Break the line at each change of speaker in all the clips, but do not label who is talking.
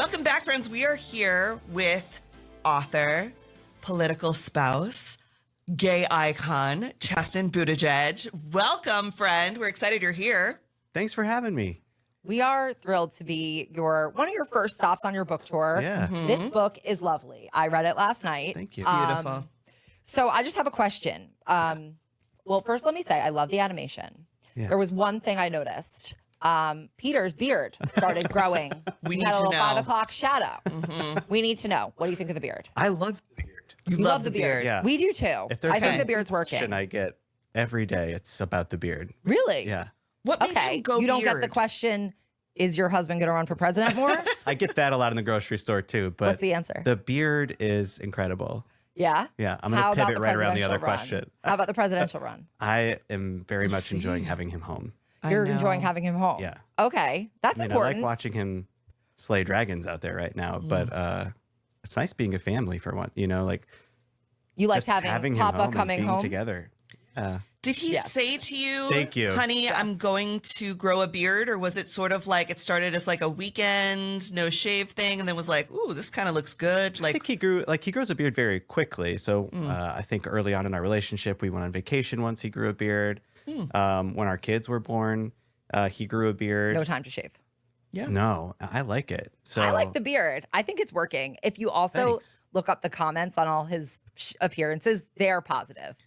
Welcome back, friends. We are here with author, political spouse, gay icon, Chasten Betches. Welcome, friend. We're excited you're here.
Thanks for having me.
We are thrilled to be one of your first stops on your book tour.
Yeah.
This book is lovely. I read it last night.
Thank you.
Beautiful.
So I just have a question. Well, first let me say I love the animation.
Yeah.
There was one thing I noticed. Peter's beard started growing.
We
He
need
had a
to
little
know.
5 o'clock shadow. We need to know. What do you think of the beard?
I love the beard.
You
love the beard.
Yeah.
We do too.
If there's
I think
one
the beard's
question
working.
I get every day, it's about the beard.
Really?
Yeah.
What made
Okay.
you go
You don't get
beard?
the question, is your husband going to run for president more?
I get that a lot in the grocery store too, but
What's the answer?
the beard is incredible.
Yeah?
Yeah. I'm going
How
to
about
pivot
the
right around the other
presidential run?
question.
How about the presidential run?
I am very much
see.
enjoying having him home.
You're
know.
enjoying having him home.
Yeah.
Okay. That's
I mean, I
important.
like watching him slay dragons out there right now, but it's nice being a family for one, like
You liked
just
having
him
Papa
home and
coming
being
home?
together.
Did he
Yes.
say to you,
Thank you.
honey, I'm
Yes.
going to grow a beard? Or was it sort of like it started as like a weekend, no shave thing, and then was like, ooh, this kind of looks good?
I think he grows a beard very quickly. So I think early on in our relationship, we went on vacation once he grew a beard. When our kids were born, he grew a beard.
No time to shave.
yeah.
No, I like it. So
I like the beard. I think it's working. If you also
Thanks.
look up the comments on all his appearances, they're positive.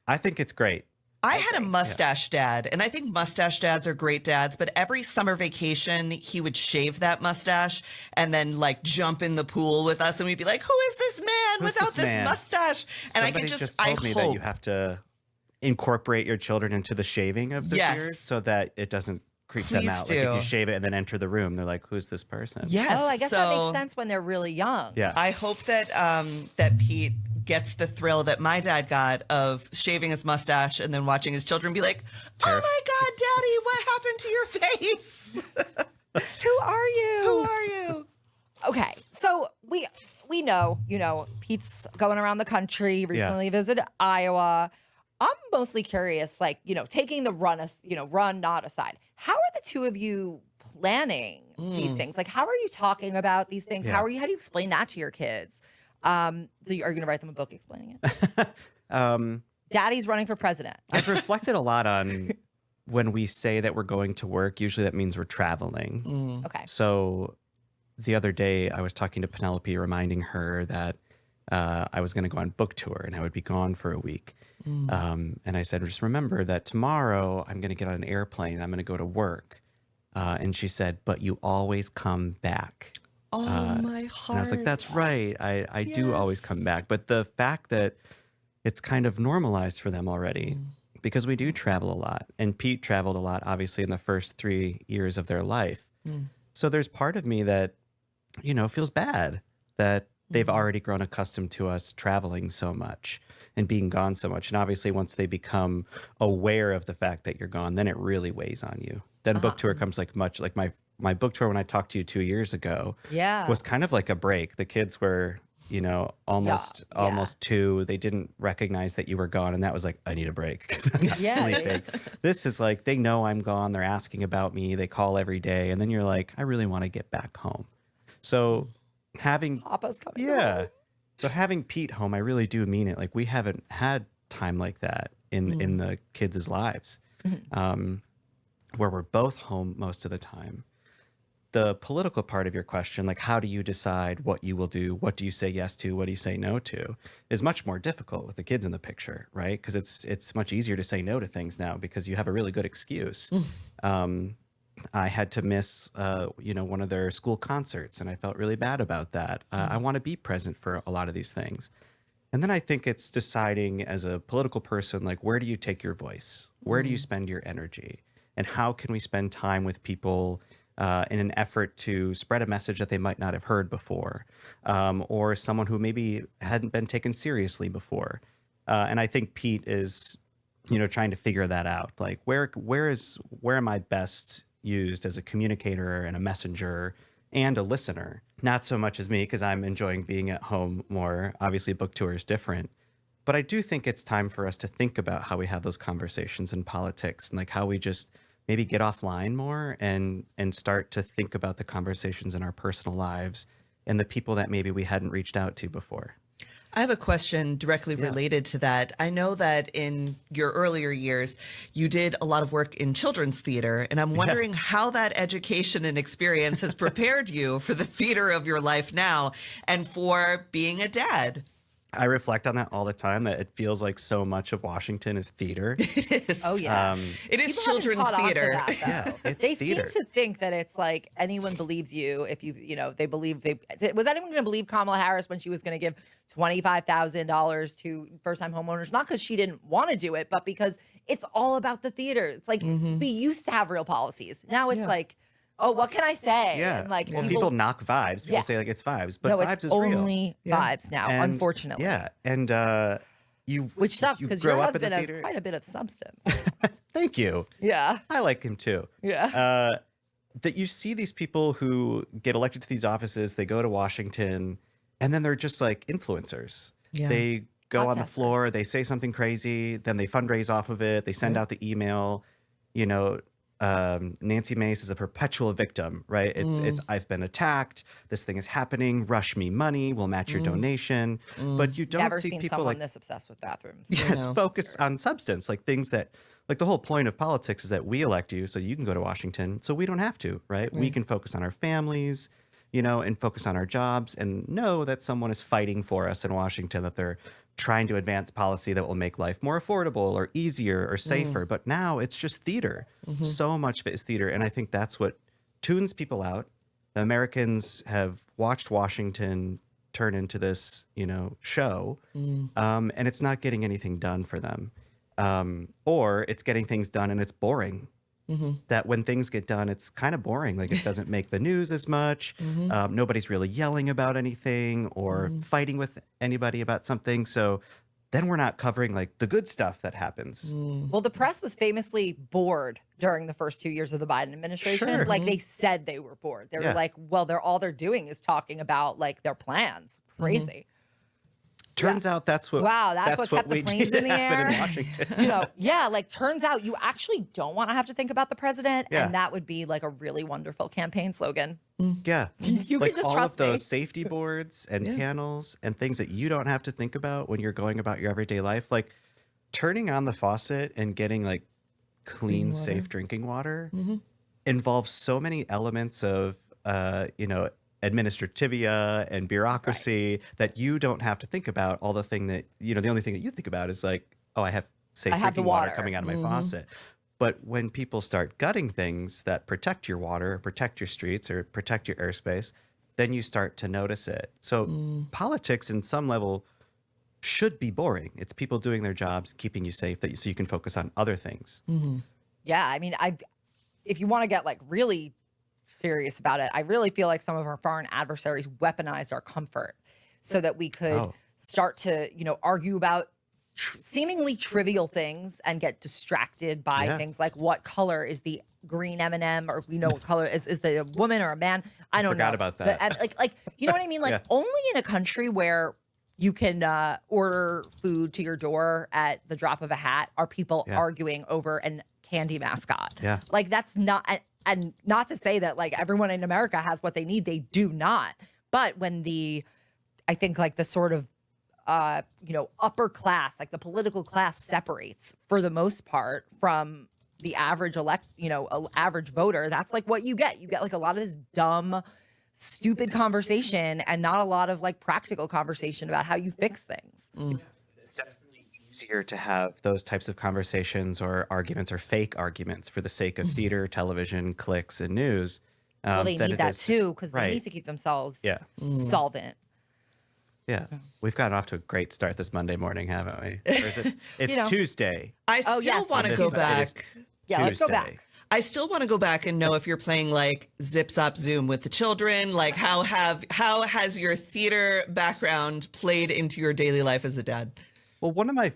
I think it's great.
I had a mustache dad, and I think mustache dads are great dads, but every summer vacation, he would shave that mustache and then like jump in the pool with us. And we'd be like, who is this man
Who's
without
this
this
man?
mustache? And I
Somebody
could just,
told
I
me
hope.
that you have to incorporate your children into the shaving of the
Yes.
beard so that it doesn't creep them
Please
out. Like
do.
if you shave it and then enter the room, they're like, "Who's this person?"
Yes.
Oh, I guess that
so
makes sense when they're really young.
Yeah.
I hope that that Pete gets the thrill that my dad got of shaving his mustache and then watching his children be like, "Oh my God, Daddy, what happened to your face?
Who are you?
Who are you?"
Okay, so we know, Pete's going around the country, recently visited Iowa. I'm mostly curious, taking the run not aside. How are the two of you planning these things? Like, how are you talking about these things?
Yeah.
How do you explain that to your kids? Are you going to write them a book explaining it? Daddy's running for president.
I've reflected a lot on when we say that we're going to work. Usually that means we're traveling.
Okay.
So the other day I was talking to Penelope, reminding her that I was going to go on book tour and I would be gone for a week. And I said, just remember that tomorrow I'm going to get on an airplane. I'm going to go to work. And she said, but you always come back.
Oh, my heart.
And I was like, that's right. I do always come
Yes.
back. But the fact that it's kind of normalized for them already, because we do travel a lot. And Pete traveled a lot, obviously, in the first 3 years of their life. So there's part of me that, feels bad that they've already grown accustomed to us traveling so much and being gone so much. And obviously, once they become aware of the fact that you're gone, then it really weighs on you. Then book tour comes like my book tour when I talked to you 2 years ago
Yeah.
was kind of like a break. The kids were, almost 2. They didn't recognize that you were gone. And that was like, I need a break because I'm not
Yeah.
sleeping. This is like, they know I'm gone. They're asking about me. They call every day. And then you're like, I really want to get back home. So having
Papa's coming.
yeah.
home.
So having Pete home, I really do mean it. Like we haven't had time like that in the kids' lives, where we're both home most of the time. The political part of your question, like how do you decide what you will do? What do you say yes to? What do you say no to? Is much more difficult with the kids in the picture, right? Because it's much easier to say no to things now because you have a really good excuse. I had to miss, one of their school concerts, and I felt really bad about that. I want to be present for a lot of these things. And then I think it's deciding as a political person, like, where do you take your voice? Where do you spend your energy? And how can we spend time with people in an effort to spread a message that they might not have heard before, or someone who maybe hadn't been taken seriously before? And I think Pete is, trying to figure that out. Like, where am I best used as a communicator and a messenger and a listener? Not so much as me, because I'm enjoying being at home more. Obviously, book tour is different. But I do think it's time for us to think about how we have those conversations in politics and like how we just maybe get offline more and start to think about the conversations in our personal lives and the people that maybe we hadn't reached out to before.
I have a question directly related to that. I know that in your earlier years, you did a lot of work in children's theater, and I'm wondering how that education and experience has prepared you for the theater of your life now and for being a dad.
I reflect on that all the time, that it feels like so much of Washington is theater.
It is.
Oh yeah.
It is
People haven't
children's
caught on to
theater.
that, though.
Yeah, it's
They
theater.
seem to think that it's like anyone believes you if they believe was anyone going to believe Kamala Harris when she was going to give $25,000 to first-time homeowners, not because she didn't want to do it, but because it's all about the theater. It's like we used to have real policies. Now it's like, oh, what can I say?
Yeah.
And like
Well, people knock vibes. People
Yeah.
say like it's vibes, but
no,
vibes
it's
is real.
only vibes now,
And-
unfortunately.
Yeah. And
Which sucks
you
because
grow
your
up in the
husband has
theater.
quite a bit of substance.
Thank you.
Yeah.
I like him too.
Yeah.
That you see these people who get elected to these offices, they go to Washington, and then they're just like influencers.
Yeah.
They go on the
Podcasters.
floor, they say something crazy, then they fundraise off of it, they send out the email. You know, Nancy Mace is a perpetual victim, right? It's I've been attacked, this thing is happening, rush me money, we'll match your donation. But you don't
Never
see
seen
people
someone
like
this obsessed with bathrooms.
yes,
know.
focus on substance, like things that, like the whole point of politics is that we elect you so you can go to Washington, so we don't have to, right? We can focus on our families, you know, and focus on our jobs and know that someone is fighting for us in Washington, that they're trying to advance policy that will make life more affordable or easier or safer. But now it's just theater. So much of it is theater. And I think that's what tunes people out. Americans have watched Washington turn into this, you know, show, and it's not getting anything done for them. Or it's getting things done and it's boring. That when things get done, it's kind of boring. Like it doesn't make the news as much. Nobody's really yelling about anything or fighting with anybody about something. So then we're not covering like the good stuff that happens.
Well, the press was famously bored during the first 2 years of the Biden administration.
Sure.
Like they said they were bored. They were
Yeah.
like, well, all they're doing is talking about like their plans. Crazy.
Turns out that's what
Wow, that's what kept the
we
planes
need
in
to
the
happen in
air.
Washington.
Yeah, like turns out you actually don't want to have to think about the president.
Yeah.
And that would be like a really wonderful campaign slogan.
Yeah.
You
like
can just
all
trust
of those
me.
safety boards and panels and things that you don't have to think about when you're going about your everyday life. Like turning on the faucet and getting like clean, safe drinking water involves so many elements of, you know, administrativia and bureaucracy that you don't have to think about. All the thing that, you know, the only thing that you think about is like, oh, I have safe
I have the
drinking water
water.
coming out of my faucet. But when people start gutting things that protect your water, or protect your streets, or protect your airspace, then you start to notice it. So politics, in some level, should be boring. It's people doing their jobs, keeping you safe, so you can focus on other things.
Yeah, I mean, if you want to get like really serious about it, I really feel like some of our foreign adversaries weaponized our comfort so that we could start to, you know, argue about seemingly trivial things and get distracted by things like what color is the green M&M, or we know what color is the woman or a man. I don't know.
forgot about that.
And, like you know what I mean? Like only in a country where you can order food to your door at the drop of a hat are people arguing over an candy mascot.
Yeah.
Like that's not, and not to say that like everyone in America has what they need. They do not. But when I think like the sort of, you know, upper class, like the political class separates for the most part from the average average voter, that's like what you get. You get like a lot of this dumb, stupid conversation and not a lot of like practical conversation about how you fix things.
It's definitely easier to have those types of conversations or arguments or fake arguments for the sake of theater, television, clicks, and news.
Well, they
than
need
it
that
is-
too because
right.
they need to keep themselves
Yeah.
solvent.
Yeah. We've gotten off to a great start this Monday morning, haven't we? Or is it? It's
know.
Tuesday.
I still
yes,
want to
on
go
this-
it is
back.
Yeah, let's go
Tuesday.
back.
I still want to go back and know if you're playing like Zip Zop Zoom with the children. Like how has your theater background played into your daily life as a dad?
Well, one of my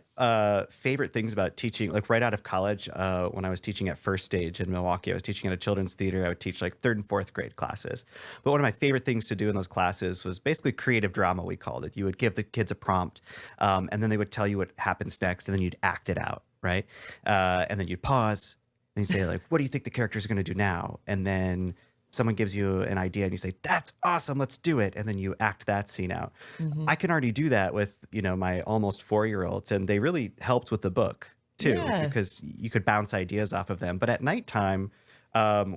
favorite things about teaching, like right out of college, when I was teaching at First Stage in Milwaukee, I was teaching at a children's theater. I would teach like 3rd and 4th grade classes. But one of my favorite things to do in those classes was basically creative drama, we called it. You would give the kids a prompt, and then they would tell you what happens next, and then you'd act it out, right? And then you'd pause, And you say like, what do you think the characters are going to do now? And then someone gives you an idea and you say, that's awesome, let's do it. And then you act that scene out.
Mm-hmm.
I can already do that with, my almost 4-year-olds, and they really helped with the book too, because you could bounce ideas off of them. But at nighttime,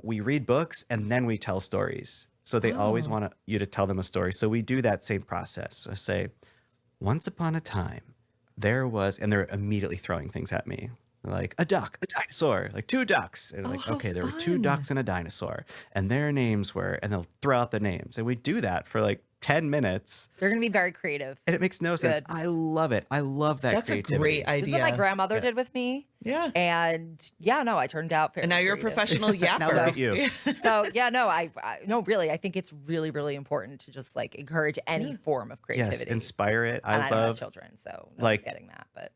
we read books and then we tell stories. So they always want you to tell them a story. So we do that same process. So say, once upon a time, there was, and they're immediately throwing things at me. Like a duck, a dinosaur, like 2 ducks. And like, okay, there were 2 ducks and a dinosaur, and their names were, and they'll throw out the names. And we do that for like 10 minutes.
They're going to be very creative.
And it makes no sense.
Good.
I love it. I love that
That's
creativity.
a great idea.
This is what my grandmother did with me.
Yeah.
And I turned out very
And now you're a
creative.
professional yapper.
Now look at you.
So I really, I think it's really, really important to just like encourage any form of creativity.
Yes, inspire it.
And
I
don't have
love
children, so no
like,
one's getting that, but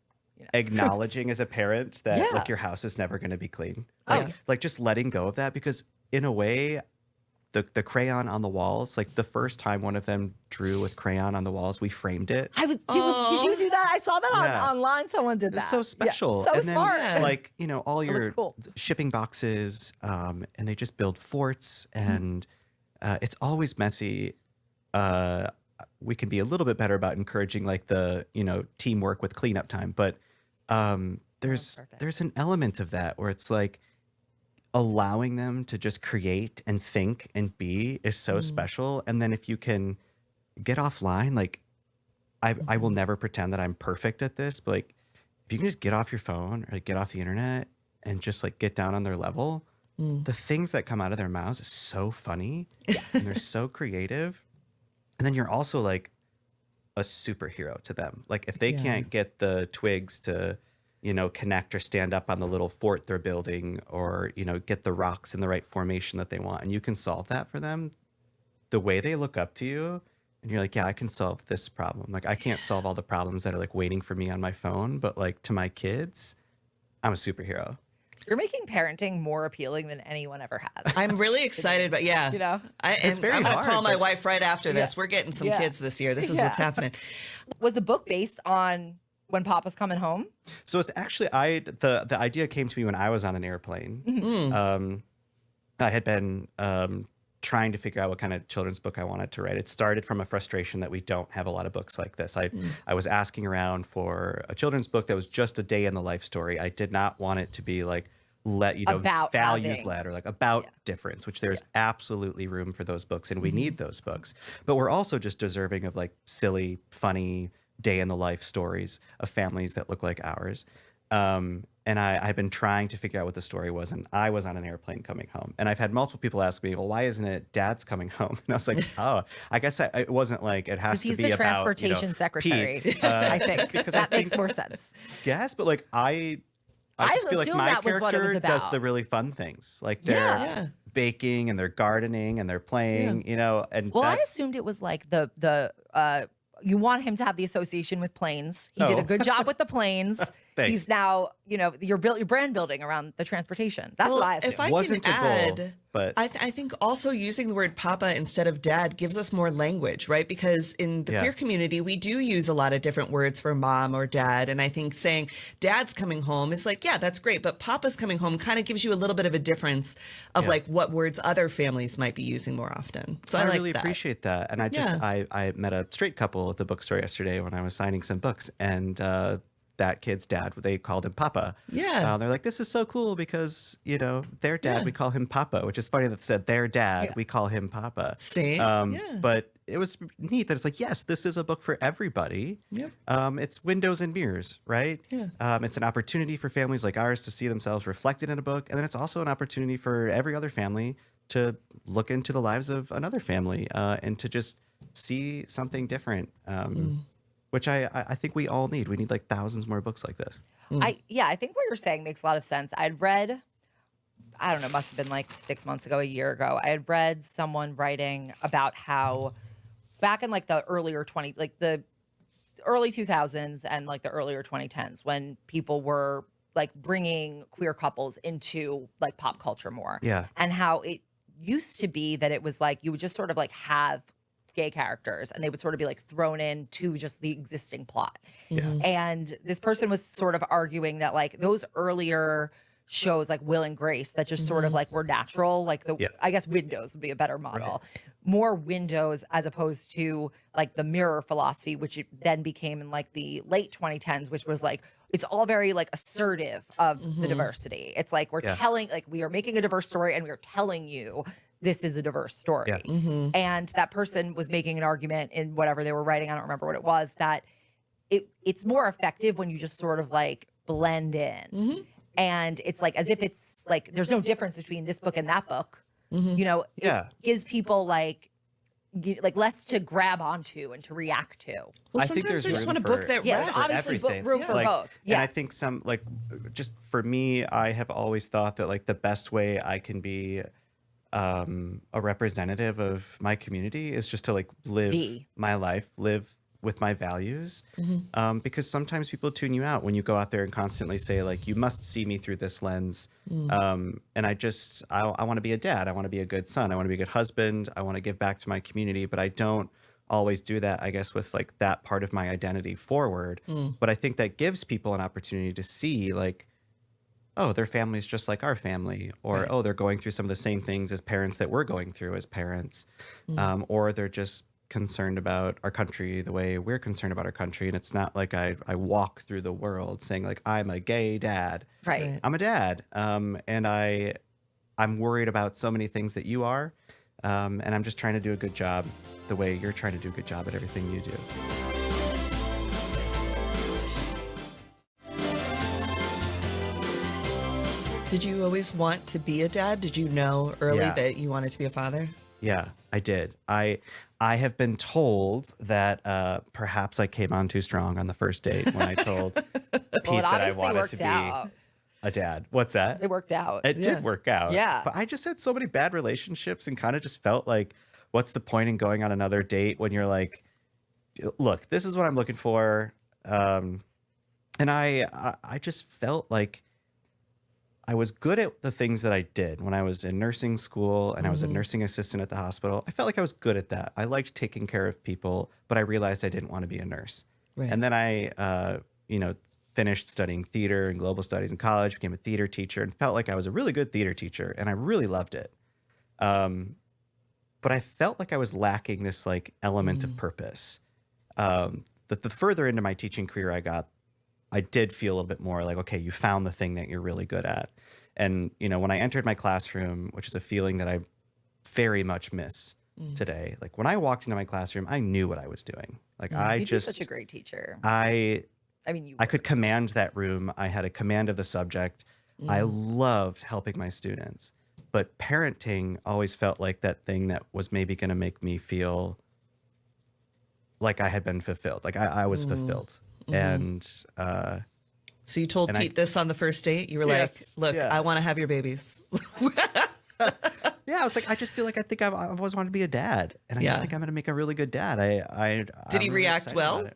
acknowledging as a parent that like
Yeah.
your house is never going to be clean.
Oh.
Like just letting go of that, because in a way, the crayon on the walls, like the first time one of them drew with crayon on the walls, we framed it.
did you do that? I saw that
Yeah.
online. Someone did that.
It's so special.
Yeah, so
and then,
smart.
like, all
looks
your
cool.
shipping boxes, and they just build forts, and it's always messy. We can be a little bit better about encouraging like the, teamwork with cleanup time. But there's
perfect.
an element of that where it's like allowing them to just create and think and be is so special. And then if you can get offline, like I will never pretend that I'm perfect at this, but like if you can just get off your phone or like, get off the internet and just like get down on their level, the things that come out of their mouths is so funny and they're so creative. And then you're also like a superhero to them. Like if they can't get the twigs to, connect or stand up on the little fort they're building, or, get the rocks in the right formation that they want, and you can solve that for them, the way they look up to you, and you're like, yeah, I can solve this problem. Like I can't solve all the problems that are like waiting for me on my phone, but like to my kids, I'm a superhero.
You're making parenting more appealing than anyone ever has.
I'm really excited, but yeah.
It's very
I'm gonna
hard,
call my
but-
wife right after this.
Yeah.
We're getting some
Yeah.
kids this year. This is what's
Yeah.
happening.
Was the book based on when Papa's coming home?
So it's actually the idea came to me when I was on an airplane. I had been trying to figure out what kind of children's book I wanted to write. It started from a frustration that we don't have a lot of books like this. I was asking around for a children's book that was just a day in the life story. I did not want it to be like
About
values
having-
led or like about difference, which there's absolutely room for those books, and we need those books. But we're also just deserving of like silly, funny day in the life stories of families that look like ours. And I've been trying to figure out what the story was, and I was on an airplane coming home. And I've had multiple people ask me, well, why isn't it Dad's coming home? And I was like, oh, I guess it wasn't like it has
Because
to
he's
be
the
about,
transportation secretary.
Pete.
I think
because
that
I
makes
think-
more sense.
Yes, but like I just feel like
assumed
my
that was what it was
character does
about.
the really fun things. Like they're
Yeah.
baking and they're gardening and they're playing, and
Well, I
that's,
assumed it was like the you want him to have the association with planes. He did a
Oh.
good job with the planes.
Thanks.
He's now, you're brand building around the transportation. That's what I assumed.
If I
Wasn't
can
a goal,
add,
but-
I think also using the word papa instead of dad gives us more language, right? Because in the
Yeah.
queer community, we do use a lot of different words for mom or dad. And I think saying dad's coming home is like, yeah, that's great. But papa's coming home kind of gives you a little bit of a difference of like what words other families might be using more often. So I like
really
that.
appreciate that. And I met a straight couple at the bookstore yesterday when I was signing some books, and that kid's dad, they called him Papa.
Yeah.
They're like, this is so cool because, their dad,
Yeah.
we call him Papa, which is funny that they said their dad, we call him Papa.
See?
But it was neat that it's like, yes, this is a book for everybody.
Yep.
It's windows and mirrors, right?
Yeah.
It's an opportunity for families like ours to see themselves reflected in a book. And then it's also an opportunity for every other family to look into the lives of another family and to just see something different. Which I think we all need. We need like thousands more books like this.
I think what you're saying makes a lot of sense. I'd read, I don't know, must have been like 6 months ago, a year ago. I had read someone writing about how back in like the earlier the early 2000s and like the earlier 2010s, when people were like bringing queer couples into like pop culture more.
Yeah.
And how it used to be that it was like you would just sort of like have gay characters and they would sort of be like thrown into just the existing plot.
Yeah.
And this person was sort of arguing that like those earlier shows like Will and Grace that just sort of like were natural. Like I guess windows would be a better model. Right. More windows as opposed to like the mirror philosophy, which it then became in like the late 2010s, which was like, it's all very like assertive of the diversity. It's like we're telling, like we are making a diverse story and we are telling you this is a diverse story. Yeah. And that person was making an argument in whatever they were writing, I don't remember what it was, that it's more effective when you just sort of like blend in. And it's like as if it's like there's no difference between this book and that book. You know, it gives people like less to grab onto and to react to.
Well, sometimes they just want a book that rests.
Obviously room for both.
And I think just for me, I have always thought that like the best way I can be a representative of my community is just to like live my life, live with my values, because sometimes people tune you out when you go out there and constantly say like, you must see me through this lens. And I want to be a dad. I want to be a good son. I want to be a good husband. I want to give back to my community, but I don't always do that, I guess, with like that part of my identity forward. But I think that gives people an opportunity to see like, oh, their family is just like our family, or, oh, they're going through some of the same things as parents that we're going through as parents. Or they're just concerned about our country the way we're concerned about our country. And it's not like I walk through the world saying like, I'm a gay dad.
Right.
I'm a dad. And I'm worried about so many things that you are. And I'm just trying to do a good job the way you're trying to do a good job at everything you do.
Did you always want to be a dad? Did you know early that you wanted to be a father?
Yeah, I did. I have been told that perhaps I came on too strong on the first date when I told Pete that I wanted to be a dad. What's that?
It worked out.
It did work out.
Yeah.
But I just had so many bad relationships and kind of just felt like, what's the point in going on another date when you're like, look, this is what I'm looking for. And I just felt like I was good at the things that I did when I was in nursing school and I was a nursing assistant at the hospital. I felt like I was good at that. I liked taking care of people, but I realized I didn't want to be a nurse. Right. And then I, finished studying theater and global studies in college, became a theater teacher, and felt like I was a really good theater teacher, and I really loved it. But I felt like I was lacking this like element of purpose. That the further into my teaching career I got, I did feel a little bit more like, okay, you found the thing that you're really good at. And, when I entered my classroom, which is a feeling that I very much miss today, like when I walked into my classroom, I knew what I was doing. Like
You'd be such a great teacher.
I could command that room. I had a command of the subject. I loved helping my students, but parenting always felt like that thing that was maybe going to make me feel like I had been fulfilled. Like I was fulfilled. And
so you told Pete this on the first date? You were like, look, I want to have your babies.
Yeah, I was like, I just feel like I think I've always wanted to be a dad, and I just think I'm going to make a really good dad.
Did he react well?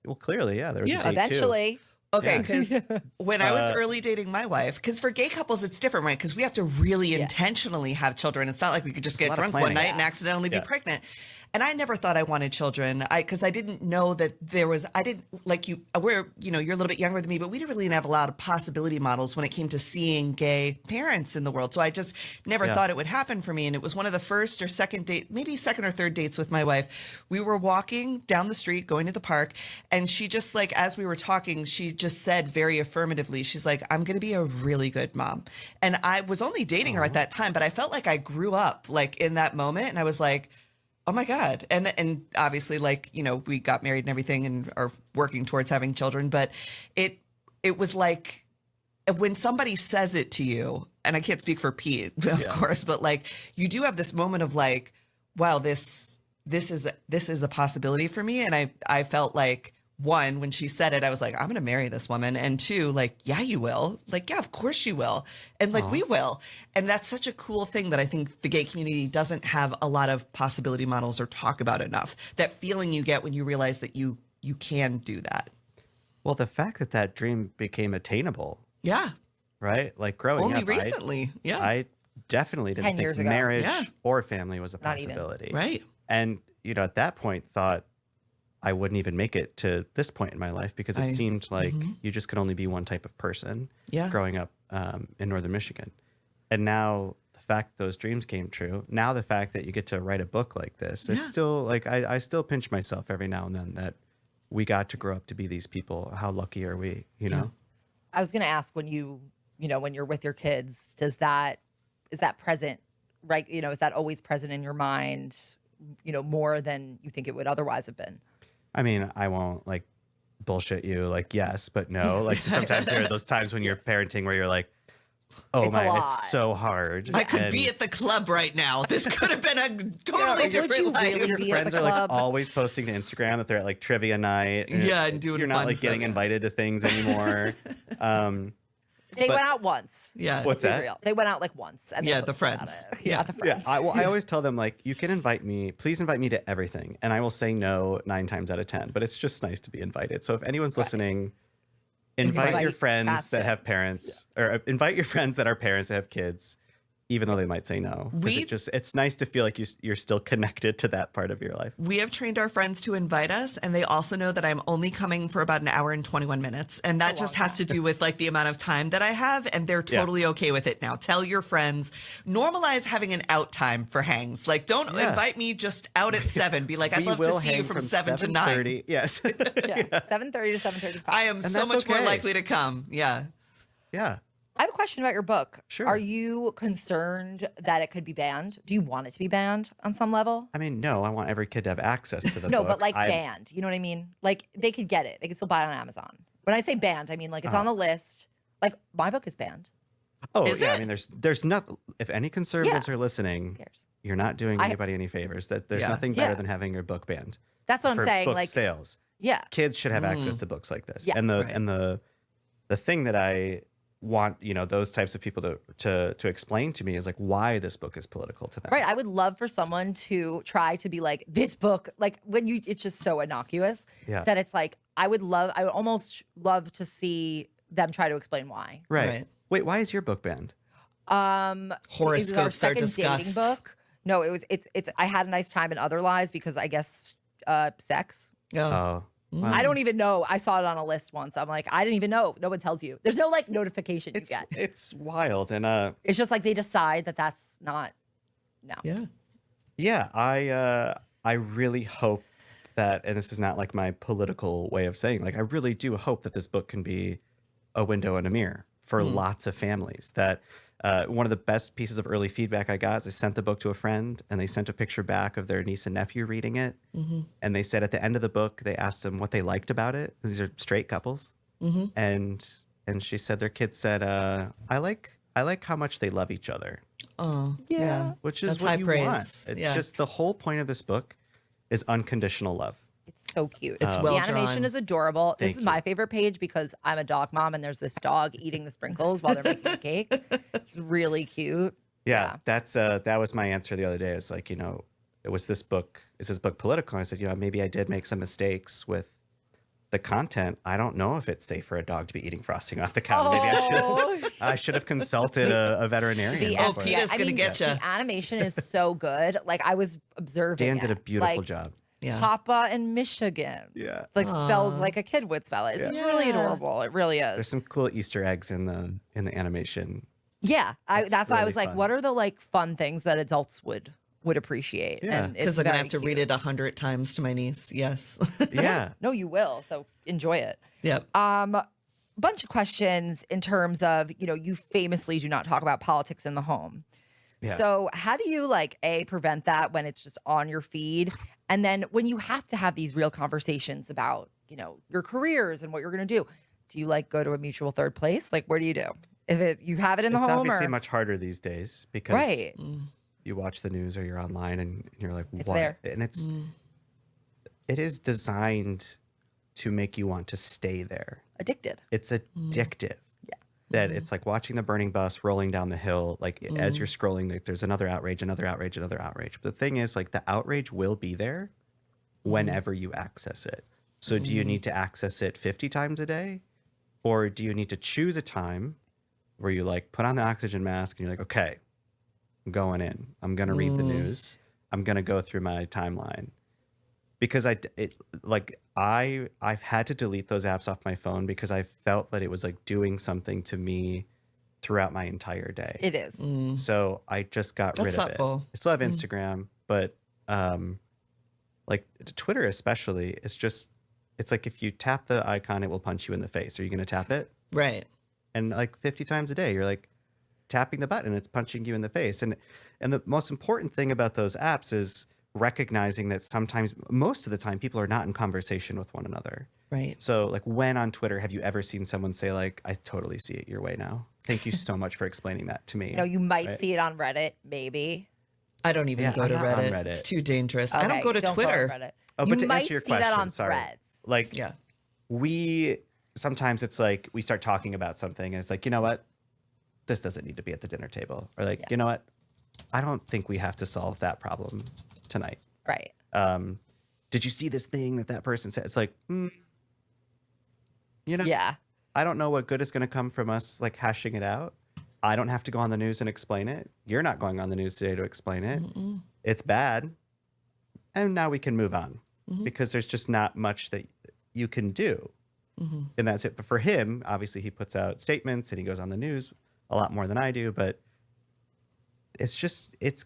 Well, clearly, yeah. There was a date
eventually.
too.
Okay, because when I was early dating my wife, because for gay couples it's different, right? Because we have to really intentionally have children. It's not like we could just get drunk one night and accidentally be pregnant. And I never thought I wanted children, because I didn't know that there was. I didn't like you. You're a little bit younger than me, but we didn't really have a lot of possibility models when it came to seeing gay parents in the world. So I just never thought it would happen for me. And it was one of the first or second or third dates with my wife. We were walking down the street, going to the park, and she just like, as we were talking, she just said very affirmatively, she's like, I'm going to be a really good mom. And I was only dating her at that time, but I felt like I grew up like in that moment, and I was like, oh my God. And obviously, like, we got married and everything and are working towards having children. But it was like when somebody says it to you, and I can't speak for Pete, of course, but like you do have this moment of like, wow, this is a possibility for me. And I felt like, one, when she said it, I was like, I'm going to marry this woman. And two, like, yeah, you will. Like, yeah, of course you will. And like, we will. And that's such a cool thing that I think the gay community doesn't have a lot of possibility models or talk about enough. That feeling you get when you realize that you can do that.
Well, the fact that dream became attainable.
Yeah.
Right? Like growing
up.
Only
recently.
I definitely didn't think marriage or family was a possibility.
Right.
And, at that point thought, I wouldn't even make it to this point in my life because it seemed like you just could only be one type of person growing up in Northern Michigan. And now the fact that those dreams came true, now the fact that you get to write a book like this, it's still like, I still pinch myself every now and then that we got to grow up to be these people. How lucky are we, you know?
I was going to ask when when you're with your kids, is that present, right? Is that always present in your mind, more than you think it would otherwise have been?
I mean, I won't like bullshit you, like, yes, but no. Like sometimes there are those times when you're parenting where you're like, oh
It's a
man,
lot.
it's so hard.
I could be at the club right now. This could have been a totally
would
different
you
life.
really
Your
be at
friends
the
are like
club?
always posting to Instagram that they're at like trivia night.
And doing
You're not
fun
like getting
stuff.
invited to things anymore.
They
But-
went out once.
Yeah.
What's
Be
that?
real. They went out like once. And they
Yeah, the
posted about
friends.
it.
Yeah.
The
Yeah,
friends.
I always tell them like, you can invite me, please invite me to everything, and I will say no 9 times out of 10. But it's just nice to be invited. So if anyone's listening, invite your
Invite
friends
Chasten.
that have parents, or invite your friends that are parents that have kids, even though they might say no. 'Cause it's nice to feel like you're still connected to that part of your life.
We have trained our friends to invite us, and they also know that I'm only coming for about an hour and 21 minutes. And that just has to do with like the amount of time that I have, and they're totally okay with it now. Tell your friends, normalize having an out time for hangs. Like, don't invite me just out at 7. Be like, I'd
We
love to
will
see
hang
you from 7 to 9.
7:30. Yes.
Yeah. 7:30 to 7:35.
I am so
that's
much more
okay.
likely to come. Yeah.
Yeah.
I have a question about your book.
Sure.
Are you concerned that it could be banned? Do you want it to be banned on some level?
I mean, no, I want every kid to have access to the
No,
book.
but like
I'm-
banned. You know what I mean? Like they could get it. They could still buy it on Amazon. When I say banned, I mean like it's on the list. Like my book is banned.
Oh,
Is
yeah.
it?
I mean, there's nothing. If any conservatives are listening,
Who cares?
you're not doing
I-
anybody any favors. That there's
Yeah.
nothing better
Yeah.
than having your book banned.
That's what I'm
for
saying.
book
Like
sales.
yeah.
Kids should have access to books like this.
Yes.
And the
Right.
and the thing that I want, those types of people to explain to me is like why this book is political to them.
Right. I would love for someone to try to be like this book, like it's just so innocuous
Yeah.
that it's like, I would almost love to see them try to explain why.
Right.
Right.
Wait, why is your book banned?
It was our
Horoscopes are
second
discussed.
dating book. No, it's I had a nice time in other lives because I guess sex.
Oh. wow.
I don't even know. I saw it on a list once. I'm like, I didn't even know. No one tells you. There's no like notification you get.
It's wild. And
It's just like they decide that that's not. No.
Yeah.
yeah, I really hope that, and this is not like my political way of saying, like I really do hope that this book can be a window and a mirror for lots of families. That one of the best pieces of early feedback I got is I sent the book to a friend and they sent a picture back of their niece and nephew reading it. And they said at the end of the book, they asked them what they liked about it. These are straight couples. And she said their kids said, I like how much they love each other,
Oh,
Yeah.
which is
That's
what
high
you
praise.
want. It's
Yeah.
just the whole point of this book is unconditional love.
It's so cute.
It's
The
well
animation
drawn.
is adorable. This
Thank
is
you.
my favorite page because I'm a dog mom and there's this dog eating the sprinkles while they're making the cake. It's really cute.
Yeah, that's that was my answer the other day. It's like, it was this book. Is this book political? And I said, maybe I did make some mistakes with the content. I don't know if it's safe for a dog to be eating frosting off the counter. Maybe I should have consulted a veterinarian.
The,
before.
PETA's gonna get ya.
The animation is so good. Like I was observing.
Dan did a
it.
beautiful
Like,
job.
Yeah.
Papa in Michigan.
Yeah.
Like spelled like a kid would spell it. It's really
Yeah.
adorable. It really
There's
is.
some cool Easter eggs in the animation.
Yeah. That's why I
really
was like,
fun.
what are the like fun things that adults would appreciate?
Yeah.
And
Because
it's
I'm going to
very
have to read
cute.
it 100 times to my niece. Yes.
Yeah.
No, you will. So enjoy it.
Yep.
Bunch of questions in terms of, you famously do not talk about politics in the home.
Yeah.
So how do you prevent that when it's just on your feed? And then when you have to have these real conversations about, your careers and what you're going to do you go to a mutual third place? Like, where do you do? You have it in the
It's
home
obviously
or?
much harder these days because
Right.
you watch the news or you're online and you're like, what?
there.
And it is designed to make you want to stay there.
Addicted.
It's addictive.
Yeah.
That it's like watching the burning bus rolling down the hill. Like as you're scrolling, like, there's another outrage, another outrage, another outrage. But the thing is, like, the outrage will be there whenever you access it. So do you need to access it 50 times a day? Or do you need to choose a time where you put on the oxygen mask and you're like, okay, I'm going in. I'm going to read the news. I'm going to go through my timeline. because I've had to delete those apps off my phone because I felt that it was like doing something to me throughout my entire day.
It is.
So I just got
That's
rid of
thoughtful.
it. I still have Instagram, but like Twitter especially, it's like if you tap the icon, it will punch you in the face. Are you going to tap it?
Right.
And like 50 times a day, you're like tapping the button, it's punching you in the face. And the most important thing about those apps is recognizing that sometimes, most of the time, people are not in conversation with one another.
Right.
So like when on Twitter, have you ever seen someone say like, I totally see it your way now. Thank you so much for explaining that to me.
You know, you might
Right.
see it on Reddit, maybe.
I don't even
Yeah,
go
I'm
to
not on
Reddit.
Reddit.
It's too dangerous. I
Okay,
don't go to
on
Twitter.
Reddit.
Oh,
You
but to
might
answer your
see that
question,
on
sorry.
Threads.
Like
Yeah.
we sometimes it's like we start talking about something and it's like, you know what? This doesn't need to be at the dinner table. Or like,
Yeah.
you know what? I don't think we have to solve that problem tonight.
Right.
Did you see this thing that person said? It's like, you know,
Yeah.
I don't know what good is going to come from us like hashing it out. I don't have to go on the news and explain it. You're not going on the news today to explain it. It's bad. And now we can move on because there's just not much that you can do. And that's it. But for him, obviously he puts out statements and he goes on the news a lot more than I do, but it's just, it's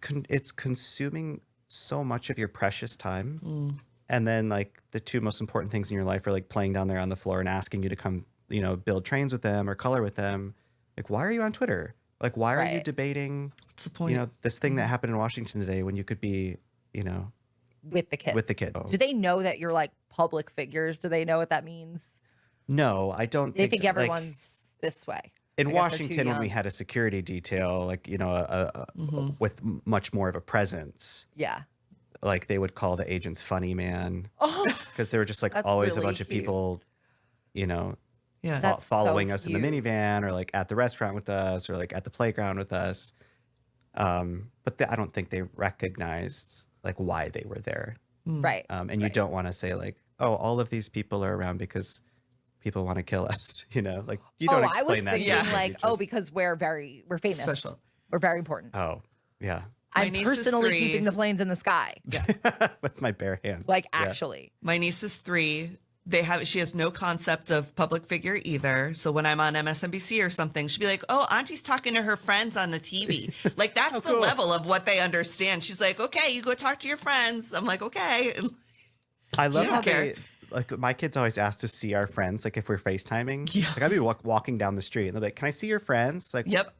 consuming so much of your precious time. And then like the two most important things in your life are like playing down there on the floor and asking you to come, you know, build trains with them or color with them. Like, why are you on Twitter? Like, why are you
Right.
debating,
What's the point?
you know, this thing that happened in Washington today when you could be, you know,
With the kids.
with the kid?
Do they know that you're like public figures? Do they know what that means?
No, I don't
They think
so. Like,
everyone's this way.
in
I guess they're too
Washington, when we
young.
had a security detail, like, you know, with much more of a presence,
Yeah.
like they would call the agents funny man
Oh,
because there were just like
That's
always
really
a bunch of
cute.
people, you know,
Yeah.
That's so
following us in the
cute.
minivan or like at the restaurant with us or like at the playground with us. But I don't think they recognized like why they were there.
right.
And you
Right.
don't want to say like, oh, all of these people are around because people want to kill us. You know, like you don't
I was
explain that. to
thinking
them, you
like, oh,
just-
because we're famous.
Special.
We're very important.
oh yeah,
I'm
niece is
personally
3.
keeping the planes in the sky.
with my bare hands.
Like
Yeah.
actually.
My niece is 3. She has no concept of public figure either. So when I'm on MSNBC or something, she'll be like, oh, Auntie's talking to her friends on the TV. Like that's the
cool.
level of what they understand. She's like, okay, you go talk to your friends. I'm like, okay.
I love
don't
how
care.
they like my kids always ask to see our friends, like if we're FaceTiming.
Yeah.
Like I'd be walking down the street and they're like, can I see your friends? Like,
Yep.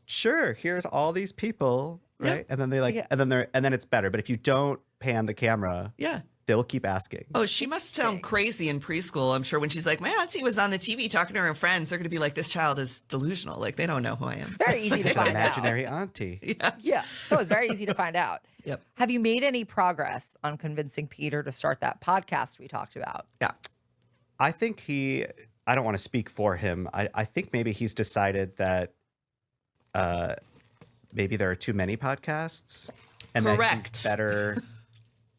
sure, here's all these people.
Yep.
Right. And then they like
Yeah.
and then it's better. But if you don't pan the camera,
Yeah.
they'll keep asking.
Oh, she must sound crazy in preschool. I'm sure when she's like, my auntie was on the TV talking to her friends, they're going to be like, this child is delusional. Like they don't know who I am.
Very easy to
It's an
find out.
imaginary auntie.
Yeah. So it's very easy to find out.
Yep.
Have you made any progress on convincing Peter to start that podcast we talked about?
Yeah.
I think I don't want to speak for him. I think maybe he's decided that maybe there are too many podcasts and that
Correct.
he's better,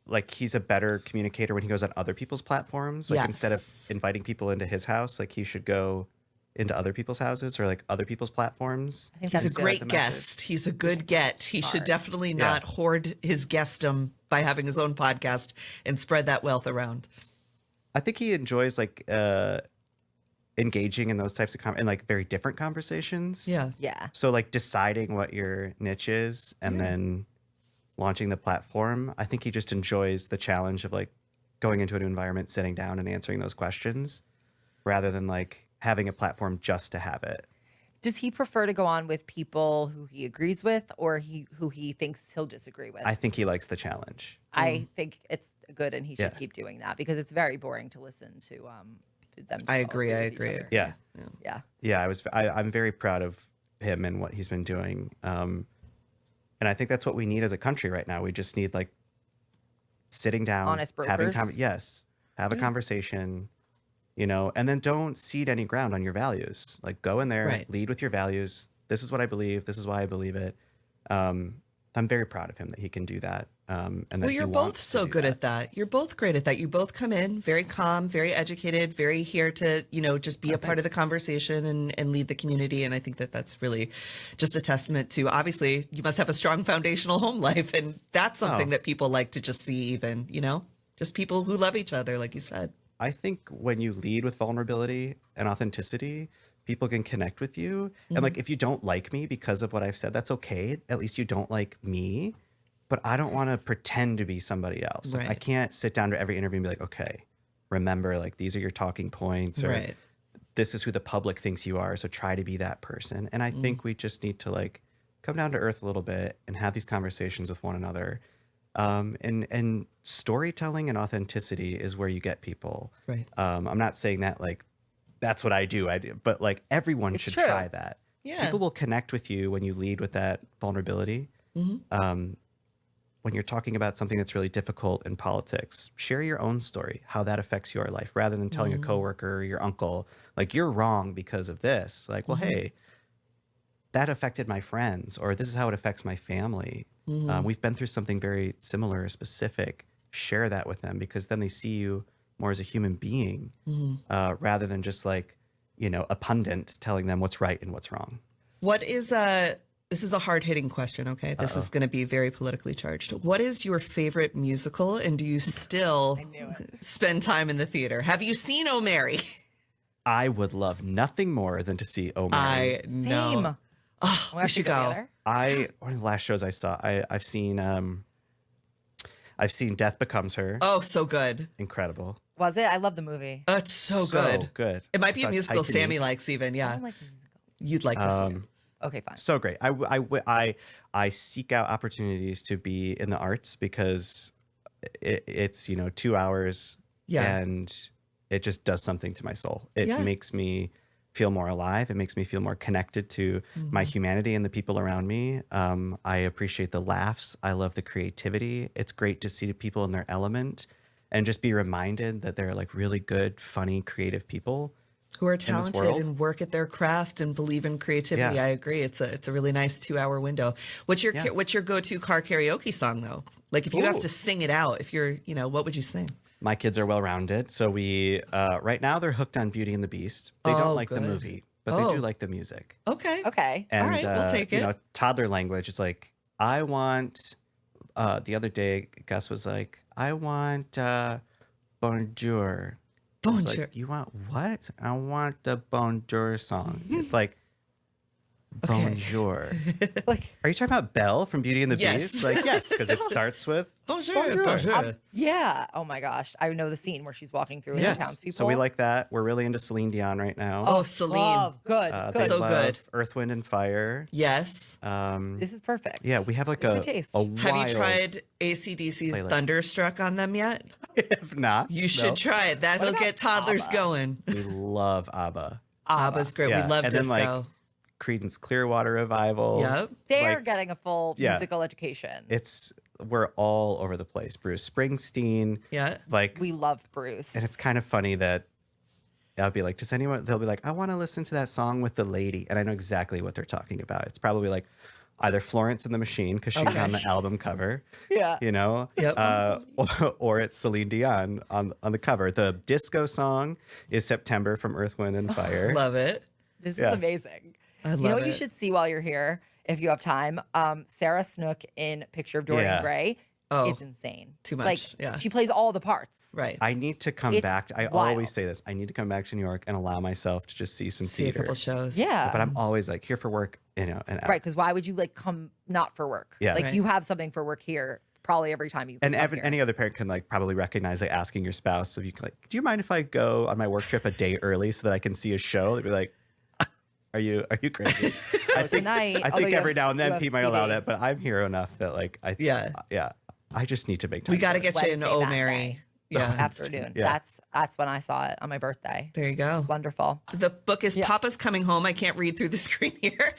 like he's a better communicator when he goes on other people's platforms. Like instead of
Yes.
inviting people into his house, like he should go into other people's houses or like other people's platforms.
I think
He's a
that's good.
great
the message.
guest. He's a good get. He should
Smart.
definitely
Yeah.
not hoard his guestdom by having his own podcast and spread that wealth around.
I think he enjoys like engaging in those types of in like very different conversations.
Yeah.
Yeah.
So like deciding what your niche is and then launching the platform. I think he just enjoys the challenge of like going into a new environment, sitting down and answering those questions rather than like having a platform just to have it.
Does he prefer to go on with people who he agrees with or who he thinks he'll disagree with?
I think he likes the challenge.
I think it's good and he should
Yeah.
keep doing that because it's very boring to listen to them.
I
just
agree. I
argue with each
agree.
other.
Yeah.
Yeah.
Yeah, I'm very proud of him and what he's been doing. And I think that's what we need as a country right now. We just need like sitting down,
Honest
having
brokers.
have a conversation, you know, and then don't cede any ground on your values. Like go in there,
Right.
lead with your values. This is what I believe. This is why I believe it. I'm very proud of him that he can do that. And that
Well,
he
you're both
wants to
so
do
good
that.
at that. You're both great at that. You both come in very calm, very educated, very here to, just be a part of the conversation and lead the community. And I think that that's really just a testament to, obviously, you must have a strong foundational home life. And that's something
Oh.
that people like to just see even, just just people who love each other, like you said.
I think when you lead with vulnerability and authenticity, people can connect with you. And like, if you don't like me because of what I've said, that's okay. At least you don't like me. But I don't want to pretend to be somebody else. Like, I
Right.
can't sit down to every interview and be like, okay, remember, like, these are your talking points, or
Right.
this is who the public thinks you are. So try to be that person. And I think we just need to like come down to earth a little bit and have these conversations with one another. And storytelling and authenticity is where you get people.
Right.
I'm not saying that like that's what I do. But like everyone
It's
should
true.
try that.
Yeah.
People will connect with you when you lead with that vulnerability. When you're talking about something that's really difficult in politics, share your own story, how that affects your life, rather than telling a coworker or your uncle, like, you're wrong because of this. Like, well, hey, that affected my friends, or this is how it affects my family. We've been through something very similar or specific. Share that with them, because then they see you more as a human being, rather than just like, you know, a pundit telling them what's right and what's wrong.
What is this is a hard-hitting question, okay? This is going to be very politically charged. What is your favorite musical, and do you still spend time in the theater? Have you seen Oh Mary?
I would love nothing more than to see Oh Mary.
I know.
Same.
Oh,
We
we
have to
should
go
go.
together.
One of the last shows I saw, I've seen Death Becomes Her.
Oh, so good.
Incredible.
Was it? I love the movie.
Oh, it's so good.
Good.
It might be
Saw
a musical
Titanic.
Sammy likes even.
I
Yeah.
don't like musicals.
You'd like this one.
Okay, fine.
So great. I seek out opportunities to be in the arts, because it's, you know, 2 hours,
Yeah.
and it just does something to my soul. It
Yeah.
makes me feel more alive. It makes me feel more connected to my humanity and the people around me. I appreciate the laughs. I love the creativity. It's great to see people in their element and just be reminded that they're like really good, funny, creative people.
Who are
this
talented
world.
and work at their craft and believe in creativity.
Yeah.
I agree. It's a really nice 2-hour window. What's your go-to car karaoke song though? Like if you have
Ooh.
to sing it out, if you're, you know, what would you sing?
My kids are well-rounded. So we, right now they're hooked on Beauty and the Beast. They
Oh,
don't like the
good.
movie, but they
Oh.
do like the music.
Okay.
Okay.
And,
All right, we'll take
You
it.
know, toddler language, it's like, I want, the other day, Gus was like, I want, bonjour. I was
Bonjour.
like, you want what? I want the bonjour song. It's like,
Okay.
bonjour.
Like,
Are you talking about Belle from Beauty and the
Yes.
Beast? Like, yes, because it starts with
Bonjour.
Bonjour.
Bonjour.
yeah. Oh my gosh. I know the scene where she's walking through with the
yes.
townspeople.
So we like that. We're really into Celine Dion right now.
Oh, Celine.
Love. Good.
They
Good.
So
love
good.
Earth, Wind, and Fire.
Yes.
This is perfect.
Yeah, we have like
Good
a
taste.
a
Have you
wild
tried AC/DC's
playlist.
Thunderstruck on them yet?
If not,
You should try it. That'll
about
get toddlers
ABBA?
going.
We love ABBA.
ABBA's great.
Yeah,
We love
and then,
disco.
like, Creedence Clearwater Revival.
Yep.
They're
Like,
getting a full
yeah.
musical education.
we're all over the place. Bruce Springsteen.
Yeah.
Like,
We love Bruce.
and it's kind of funny that I'll be like, does anyone? They'll be like, I want to listen to that song with the lady, and I know exactly what they're talking about. It's probably like either Florence and the Machine because she's on the album cover.
yeah.
You know,
Yep.
or it's Celine Dion on the cover. The disco song is September from Earth, Wind, and Fire.
Love it.
This
Yeah.
is amazing.
I
You know
love
what you
it.
should see while you're here, if you have time? Sarah Snook in Picture of Dorian
Yeah.
Gray.
Oh,
It's insane.
too
Like,
much, yeah.
she plays all the parts.
Right.
I need to come
It's
back. I
wild.
always say this. I need to come back to New York and allow myself to just see some
See a
theater.
couple shows.
Yeah.
But I'm always like here for work, you know, and out.
Right. Because why would you like come not for work?
Yeah.
Like
Right.
you have something for work here probably every time you
And
come here.
any other parent can like probably recognize like asking your spouse if you can, like, do you mind if I go on my work trip a day early so that I can see a show? They'd be like, are you crazy? I think
tonight,
I
although
think
you
every
have-
now and
you
then
have
Pete might allow
TV.
that, but I'm hero enough that like
Yeah.
I just need to make time.
We got to
for it.
get you in
Wednesday
Oh
that
Mary.
day.
Yeah.
Afternoon.
Yeah.
That's when I saw it on my birthday.
There you go.
It's wonderful.
The book is
Yeah.
Papa's Coming Home. I can't read through the screen here.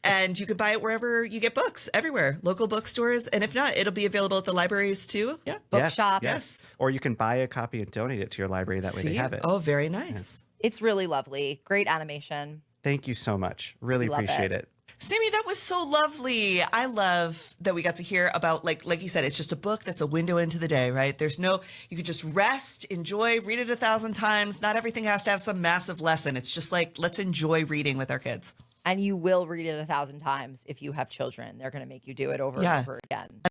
And you can buy it wherever you get books, everywhere, local bookstores. And if not, it'll be available at the libraries too. Yeah.
Bookshop.
Yes.
Or you can buy a copy and donate it to your library. That way they
See?
have it.
Oh, very nice.
It's really lovely. Great animation.
Thank you so much. Really
Love
appreciate
it.
it.
Sammy, that was so lovely. I love that we got to hear about, like you said, it's just a book that's a window into the day, right? You could just rest, enjoy, read it 1,000 times. Not everything has to have some massive lesson. It's just like, let's enjoy reading with our kids.
And you will read it 1,000 times if you have children. They're going to make you do it over
Yeah.
and over again.